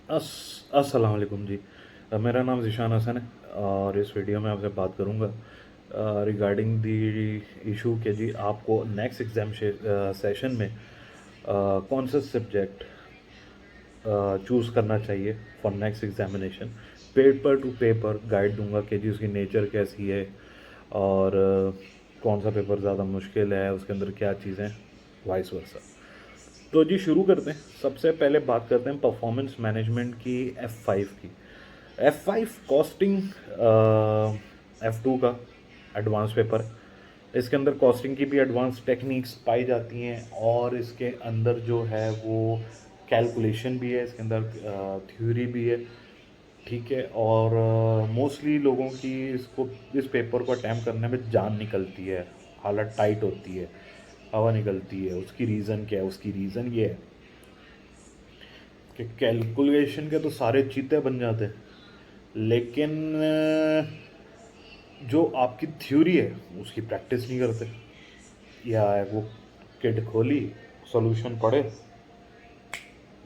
अस्सलाम वालेकुम जी। मेरा नाम ज़ीशान हसन है और इस वीडियो में आपसे बात करूँगा रिगार्डिंग दी इशू के जी आपको नेक्स्ट एग्ज़ाम सेशन में कौन सा सब्जेक्ट चूज़ करना चाहिए for next examination. Paper two paper guide दूंगा कि जी उसकी नेचर कैसी है और कौन सा पेपर ज़्यादा मुश्किल है, उसके अंदर क्या चीज़ें, वाइस वर्सा। तो जी शुरू करते हैं। सबसे पहले बात करते हैं परफॉर्मेंस मैनेजमेंट की F5 की। F5 कॉस्टिंग F2 का एडवांस पेपर है। इसके अंदर कॉस्टिंग की भी एडवांस टेक्निक्स पाई जाती हैं और इसके अंदर जो है वो कैलकुलेशन भी है, इसके अंदर थ्योरी भी है। ठीक है, और मोस्टली लोगों की इस पेपर को अटैम्प्ट करने में जान निकलती है, हालत टाइट होती है, हवा निकलती है। उसकी रीज़न क्या है? उसकी रीज़न ये है कि कैलकुलेशन के तो सारे चीते बन जाते हैं, लेकिन जो आपकी थ्योरी है उसकी प्रैक्टिस नहीं करते। या वो किट खोली, सॉल्यूशन पढ़े,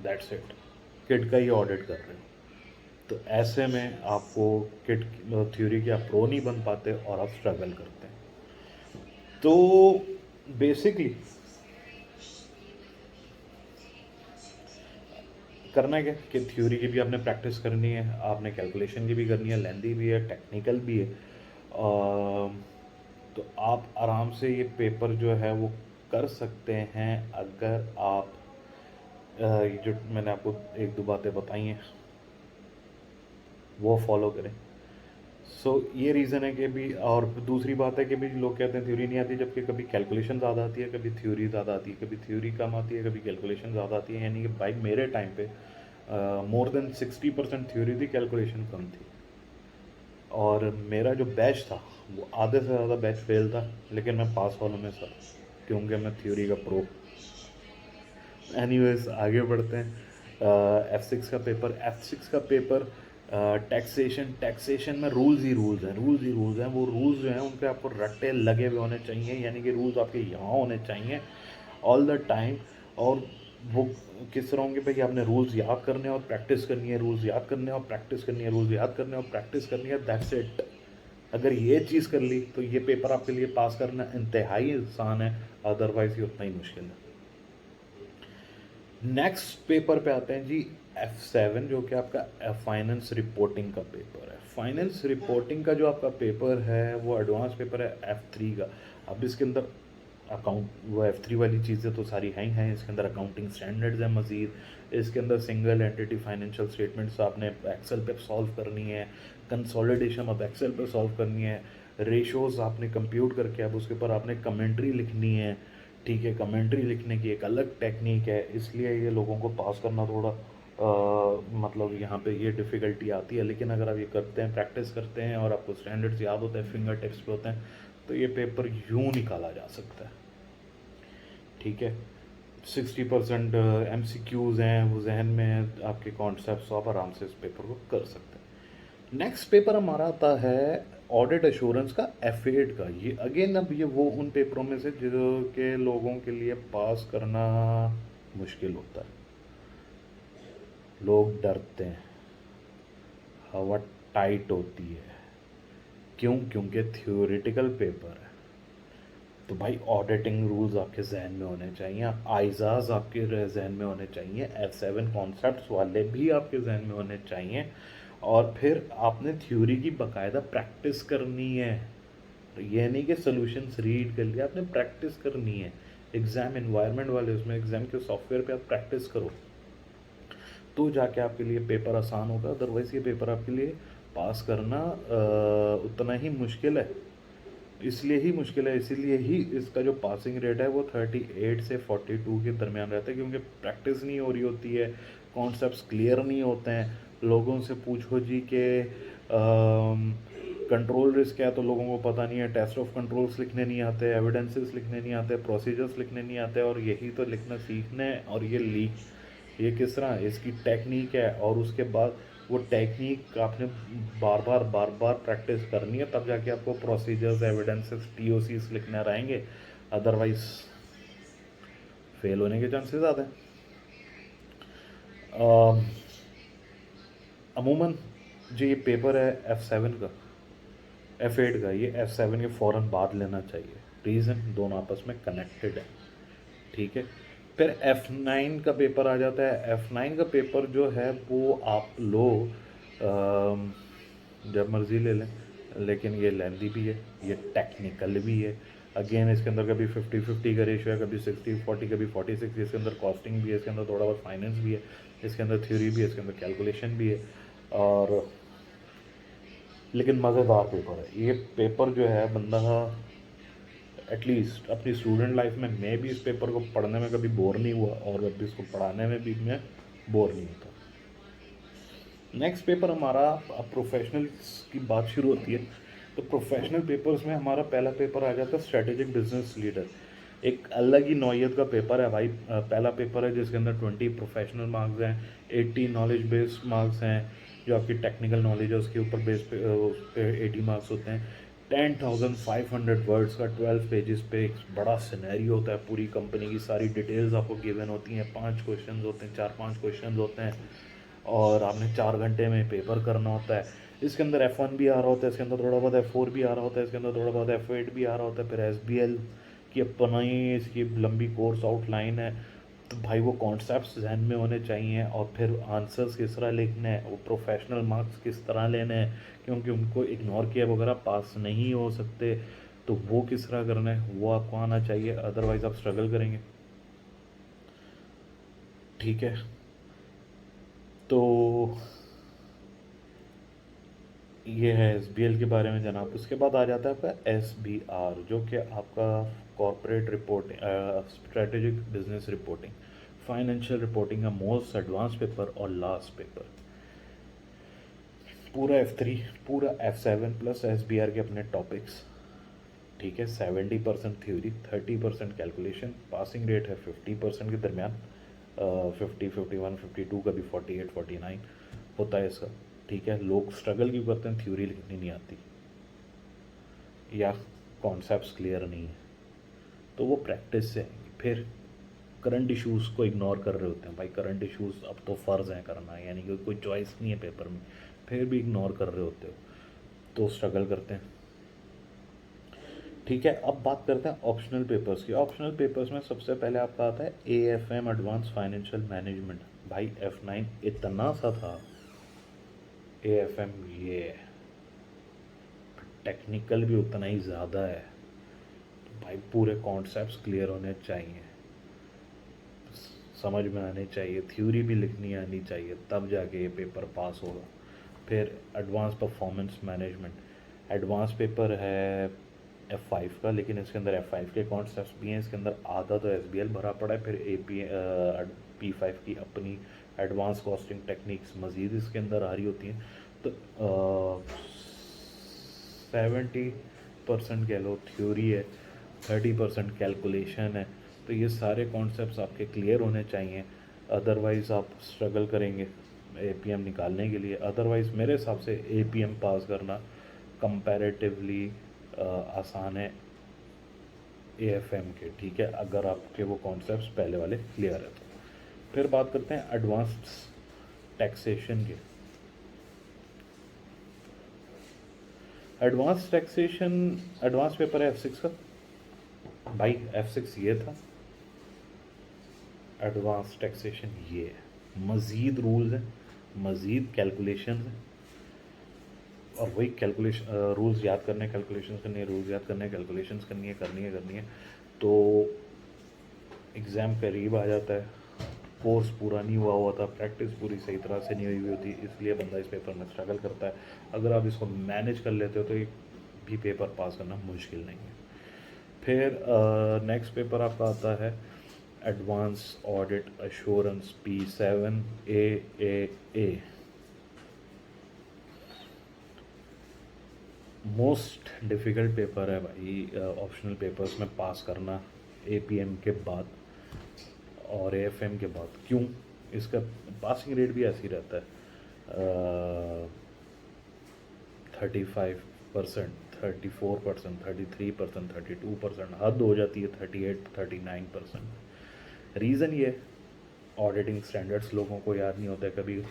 दैट्स इट, किट का ही ऑडिट कर रहे हो। तो ऐसे में आपको किट थ्योरी के आप प्रो नहीं बन पाते और आप स्ट्रगल करते हैं। तो बेसिकली करना क्या कि थ्योरी की भी आपने प्रैक्टिस करनी है, आपने कैलकुलेशन की भी करनी है, लेंदी भी है, टेक्निकल भी है। तो आप आराम से ये पेपर जो है वो कर सकते हैं अगर आप ये जो मैंने आपको एक दो बातें बताई हैं वो फॉलो करें। ये रीज़न है कि भी, और दूसरी बात है कि भी लोग कहते हैं थ्योरी नहीं आती, जबकि कभी कैलकुलेशन ज़्यादा आती है, कभी थ्योरी ज़्यादा आती है, कभी थ्योरी कम आती है, कभी कैलकुलेशन ज़्यादा आती है। यानी कि भाई मेरे टाइम पे मोर देन 60% थ्योरी थी, कैलकुलेशन कम थी। और मेरा जो बैच था वो आधे से ज़्यादा बैच फेल था, लेकिन मैं पास वालों में था क्योंकि मैं थ्योरी का प्रो। एनीवेज आगे बढ़ते हैं। F6 का पेपर टैक्सेशन। टैक्सेशन में रूल्स ही रूल्स हैं, रूल्स ही रूल्स हैं। वो रूल्स जो हैं उन पे आपको रट्टे लगे हुए होने चाहिए, यानी कि रूल्स आपके यहाँ होने चाहिए ऑल द टाइम। और वो किस तरह होंगे भाई? आपने रूल्स याद करने और प्रैक्टिस करनी है, रूल्स याद करने और प्रैक्टिस करनी है, रूल्स याद करने और प्रैक्टिस करनी है, दैट्स इट। अगर ये चीज़ कर ली तो ये पेपर आपके लिए पास करना इंतहाई आसान है, अदरवाइज ये उतना ही मुश्किल है। नेक्स्ट पेपर पे आते हैं जी F7, जो कि आपका फाइनेंस रिपोर्टिंग का पेपर है। फाइनेंस रिपोर्टिंग का जो आपका पेपर है वो एडवांस पेपर है F3 का। अब इसके अंदर अकाउंट, वो F3 वाली चीज़ें तो सारी हैं ही हैं। इसके अंदर अकाउंटिंग स्टैंडर्ड्स हैं मज़ीद। इसके अंदर सिंगल एंटिटी फाइनेंशियल स्टेटमेंट्स आपने एक्सेल पे सॉल्व करनी है, कंसोलिडेशन अब एक्सेल पे सॉल्व करनी है, रेशोज़ आपने कंप्यूट करके अब उसके ऊपर आपने कमेंट्री लिखनी है। ठीक है, कमेंट्री लिखने की एक अलग टेक्निक है, इसलिए ये लोगों को पास करना थोड़ा मतलब यहाँ पे ये डिफ़िकल्टी आती है। लेकिन अगर आप ये करते हैं, प्रैक्टिस करते हैं और आपको स्टैंडर्ड्स याद होते हैं, फिंगर टिप्स पे होते हैं, तो ये पेपर यूँ निकाला जा सकता है। ठीक है, 60% MCQs हैं वो जहन में है, आपके कॉन्सेप्ट, आप आराम से इस पेपर को कर सकते हैं। नेक्स्ट पेपर हमारा आता है ऑडिट एश्योरेंस का, F8 का। ये अगेन, अब ये वो उन पेपरों में से जो के लोगों के लिए पास करना मुश्किल होता है। लोग डरते हैं, हवा टाइट होती है। क्यों? क्योंकि थ्योरेटिकल पेपर है। तो भाई ऑडिटिंग रूल्स आपके जहन में होने चाहिए, आइजाज आपके जहन में होने चाहिए, F7 कॉन्सेप्ट्स वाले भी आपके जहन में होने चाहिए। और फिर आपने थ्योरी की बाकायदा प्रैक्टिस करनी है। तो ये नहीं कि सोल्यूशंस रीड कर लिया, आपने प्रैक्टिस करनी है। एग्ज़ाम इन्वायरमेंट वाले, उसमें एग्ज़ाम के सॉफ्टवेयर पे आप प्रैक्टिस करो, तो जाके आपके लिए पेपर आसान होगा। अदरवाइज़ ये पेपर आपके लिए पास करना उतना ही मुश्किल है। इसलिए ही मुश्किल है, इसीलिए ही इसका जो पासिंग रेट है वो 38 से 42 के दरमियान रहता है, क्योंकि प्रैक्टिस नहीं हो रही होती है, कॉन्सेप्ट्स क्लियर नहीं होते हैं। लोगों से पूछो जी कि कंट्रोल रिस्क है, तो लोगों को पता नहीं है। टेस्ट ऑफ कंट्रोल्स लिखने नहीं आते, एविडेंसेस लिखने नहीं आते, प्रोसीजर्स लिखने नहीं आते, और यही तो लिखना सीखना है। और ये लीक, ये किस तरह इसकी टेक्निक है, और उसके बाद वो टेक्निक आपने बार बार प्रैक्टिस करनी है, तब जाके आपको प्रोसीजर्स, एविडेंसेस, TOCs लिखने रहेंगे। अदरवाइज फेल होने के चांसेस ज़्यादा हैं। अमूमन जो ये पेपर है F7 का, F8 का, ये F7 के फ़ौरन बाद लेना चाहिए। रीज़न, दोनों आपस में कनेक्टेड है, ठीक है। फिर F9 का पेपर आ जाता है। F9 का पेपर जो है वो आप लो जब मर्ज़ी ले लें, लेकिन ये लेंदी भी है, ये टेक्निकल भी है। अगेन इसके अंदर कभी 50-50 का रेशियो है, कभी 60-40, कभी 40-60। इसके अंदर कॉस्टिंग भी है, इसके अंदर थोड़ा बहुत फाइनेंस भी है, इसके अंदर थ्योरी भी है, इसके अंदर कैलकुलेशन भी है। और लेकिन मज़ेदार पेपर है ये पेपर जो है। बंदा एटलीस्ट अपनी स्टूडेंट लाइफ में, मैं भी इस पेपर को पढ़ने में कभी बोर नहीं हुआ और अभी इसको पढ़ाने में भी मैं बोर नहीं होता। नेक्स्ट पेपर हमारा, अब प्रोफेशनल्स की बात शुरू होती है तो प्रोफेशनल पेपर्स में हमारा पहला पेपर आ जाता है स्ट्रेटेजिक बिजनेस लीडर। एक अलग ही नौयत का पेपर है भाई। पहला पेपर है जिसके अंदर 20 प्रोफेशनल मार्क्स हैं, 80 नॉलेज बेस्ड मार्क्स हैं। जो आपकी टेक्निकल नॉलेज है उसके ऊपर बेस पे उस पे 80 मार्क्स होते हैं। 10,500 वर्ड्स का 12 पेजेस पे एक बड़ा सिनेरियो होता है, पूरी कंपनी की सारी डिटेल्स आपको गिवन होती हैं। 5 क्वेश्चन होते हैं, 4-5 क्वेश्चन होते हैं और आपने 4 घंटे में पेपर करना होता है। इसके अंदर F1 भी आ रहा होता है, इसके अंदर थोड़ा बहुत F4 भी आ रहा होता है, इसके अंदर थोड़ा बहुत F8 भी आ रहा होता है। फिर SBL की अपना ही इसकी लंबी कोर्स आउटलाइन है। तो भाई वो कॉन्सेप्ट्स जहन में होने चाहिए और फिर आंसर्स किस तरह लिखने हैं, वो प्रोफेशनल मार्क्स किस तरह लेने हैं, क्योंकि उनको इग्नोर किए वगैरह पास नहीं हो सकते। तो वो किस तरह करना है वो आपको आना चाहिए, अदरवाइज़ आप स्ट्रगल करेंगे, ठीक है। तो ये है SBL के बारे में जनाब। उसके बाद आ जाता है आपका SBR, जो कि आपका corporate reporting, strategic business reporting, financial reporting का मोस्ट एडवांस पेपर और लास्ट पेपर। पूरा F3, पूरा F7 प्लस SBR के अपने टॉपिक्स, ठीक है। 70% थ्योरी, 30% कैलकुलेशन। पासिंग रेट है 50% के दरमियान, 50, 51, 52, कभी 48, 49 होता है इसका, ठीक है। लोग स्ट्रगल क्यों करते हैं, थ्योरी लिखनी नहीं आती या कॉन्सेप्ट्स क्लियर नहीं है, तो वो प्रैक्टिस से आएंगे। फिर करंट इश्यूज़ को इग्नोर कर रहे होते हैं भाई, करंट इश्यूज़ अब तो फ़र्ज़ है करना, यानी कि कोई चॉइस नहीं है पेपर में, फिर भी इग्नोर कर रहे होते हो तो स्ट्रगल करते हैं, ठीक है। अब बात करते हैं ऑप्शनल पेपर्स की। ऑप्शनल पेपर्स में सबसे पहले आपका आता है AFM एडवांस फाइनेंशियल मैनेजमेंट। भाई F9 इतना सा था, AFM ये टेक्निकल भी उतना ही ज़्यादा है। तो भाई पूरे कॉन्सेप्ट्स क्लियर होने चाहिए, समझ में आने चाहिए, थ्योरी भी लिखनी आनी चाहिए, तब जाके ये पेपर पास होगा। फिर advance performance management, advance paper है F5 का, लेकिन इसके अंदर F5 के कॉन्सेप्ट्स भी हैं। इसके अंदर आधा तो SBL भरा पड़ा है, फिर P5 की अपनी एडवांस कॉस्टिंग टेक्निक्स मज़ीद इसके अंदर आ रही होती हैं। तो 70% कह लो थ्योरी है, 30% कैलकुलेशन है। तो ये सारे कॉन्सेप्ट्स आपके क्लियर होने चाहिए, अदरवाइज़ आप स्ट्रगल करेंगे APM निकालने के लिए। अदरवाइज़ मेरे हिसाब से APM पास करना कंपैरेटिवली आसान है AFM के, ठीक है, अगर आपके वो कॉन्सेप्ट्स पहले वाले क्लियर है तो। फिर बात करते हैं एडवांस्ड टैक्सेशन के। एडवांस टैक्सेशन, एडवांस पेपर है F6 का। भाई F6 ये था, एडवांस टैक्सेशन ये है। मज़ीद रूल्स हैं, मज़ीद कैलकुलेशन हैं, और वही कैलकुलेशन, रूल्स याद करने, कैलकुलेशंस करनी है, रूल्स याद करने, कैलकुलेशंस करनी है, करनी है। तो एग्ज़ाम करीब आ जाता है, कोर्स पूरा नहीं हुआ हुआ था, प्रैक्टिस पूरी सही तरह से नहीं हुई होती, इसलिए बंदा इस पेपर में स्ट्रगल करता है। अगर आप इसको मैनेज कर लेते हो तो एक भी पेपर पास करना मुश्किल नहीं है। फिर नेक्स्ट पेपर आपका आता है advance audit assurance P7 AAA। Most difficult paper है भाई ऑप्शनल पेपर्स में पास करना APM के बाद और AFM के बाद। क्यों, इसका पासिंग रेट भी ऐसे ही रहता है, 35%, 34%, 33%, 32%, हद हो जाती है 38, 39%। रीज़न ये, ऑडिटिंग स्टैंडर्ड्स लोगों को याद नहीं होता है, कभी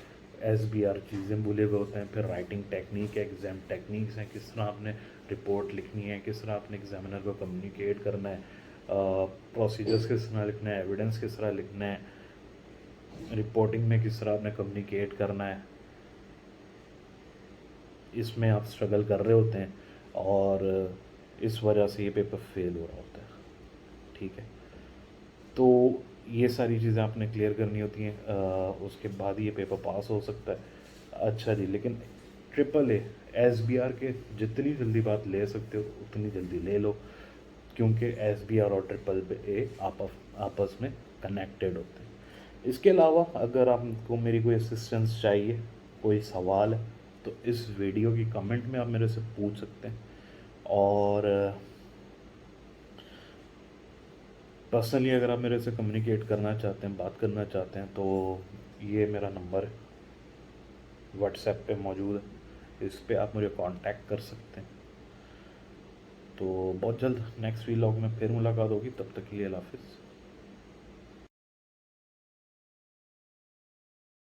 SBR चीज़ें भूले हुए होते हैं, फिर राइटिंग टेक्निक है, एग्ज़ाम टेक्निक्स हैं, किस तरह आपने रिपोर्ट लिखनी है, किस तरह आपने एग्जामिनर को कम्युनिकेट करना है, प्रोसीजर्स किस तरह लिखना है, एविडेंस किस तरह लिखना है, रिपोर्टिंग में किस तरह आपने कम्युनिकेट करना है, इसमें आप स्ट्रगल कर रहे होते हैं और इस वजह से ये पेपर फेल हो रहा होता है। ठीक है, तो ये सारी चीज़ें आपने क्लियर करनी होती हैं, उसके बाद ये पेपर पास हो सकता है। अच्छा जी, लेकिन ट्रिपल SBR के जितनी जल्दी बात ले सकते हो उतनी जल्दी ले लो, क्योंकि SBR और ट्रिपल ए आपस में कनेक्टेड होते हैं। इसके अलावा अगर आपको मेरी कोई असिस्टेंस चाहिए, कोई सवाल है, तो इस वीडियो की कमेंट में आप मेरे से पूछ सकते हैं। और पर्सनली अगर आप मेरे से कम्युनिकेट करना चाहते हैं, बात करना चाहते हैं, तो ये मेरा नंबर है, व्हाट्सएप पे मौजूद है, इस पे आप मुझे कांटेक्ट कर सकते हैं। तो बहुत जल्द नेक्स्ट व्लॉग में फिर मुलाकात होगी, तब तक के लिए अल्लाह हाफिज़।